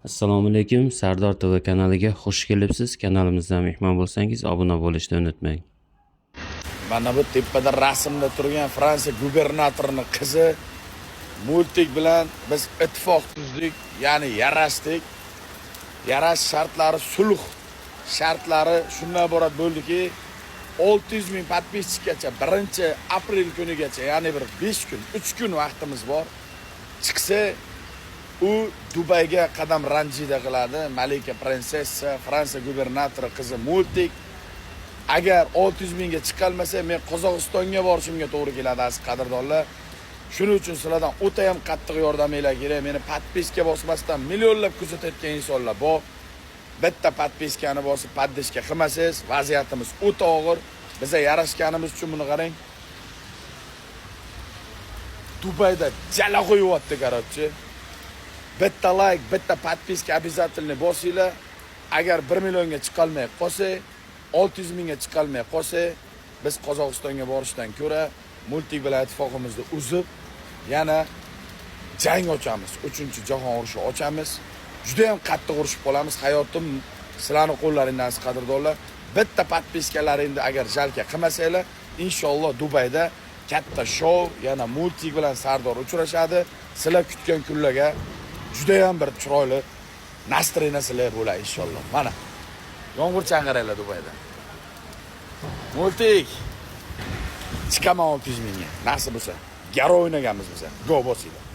Assalomu alaykum, Sardor TV kanaliga xush kelibsiz. Kanalimizga mehmon bo'lsangiz, obuna bo'lishni unutmang. Mana bu tepada rasmda turgan Fransiya gubernatorining qizi multik bilan biz ittifoq tuzdik, ya'ni yarashdik. Yarash shartlari sulh shartlari shundan iborat bo'ldiki, 600 ming podpischigacha 1-aprel kunigacha, ya'ni bir 5 kun, 3 kun vaqtimiz bor. Chiqsa u Dubayga qadam ranjida qiladi. Malika prinsessa, Fransiya gubernatori qizi multik. Agar 600 mingga chiqolmasa, men Qozog'istonga borishimga to'g'ri keladi aziz qadrdonlar. Shuning uchun sizlardan o'ta ham qattiq yordaminglar kerak. Meni podpiska bosmasdan millionlab kuzatayotgan insonlar bor. Bitta podpiskani bosib poddeska qilmasangiz, vaziyatimiz o'ta og'ir. Biza yarashganimiz uchun buni qarang. Dubayda jala qo'yyapti, qarorchi. Bitta like, bitta podpiska обязательно bosinglar. Agar 1 millionga chiqolmay qolsa, 600 mingga chiqolmay qolsa, biz Qozog'istonga borishdan ko'ra multik bilan ittifoqimizni uzib, yana jang ochamiz. 3-jahon urushi ochamiz. Juda ham qattiq urushib qolamiz. Hayotim sizlarning qo'llaringdan aziz qadrdonlar. Bitta podpiskalaringni agar jalka qilmasanglar, inshaalloh Dubayda katta shou, yana multik bilan Sardor uchrashadi. Sizlar kutgan kunlarga juda ham bir chiroyli nastroyeniyalar bo'ladi inshaalloh. Mana yomg'ir chaqiraylar Dubayda. Multik chiqaman 600 mingga. Nasib bo'lsa, garo o'ynaganmiz biz. Go bosinglar.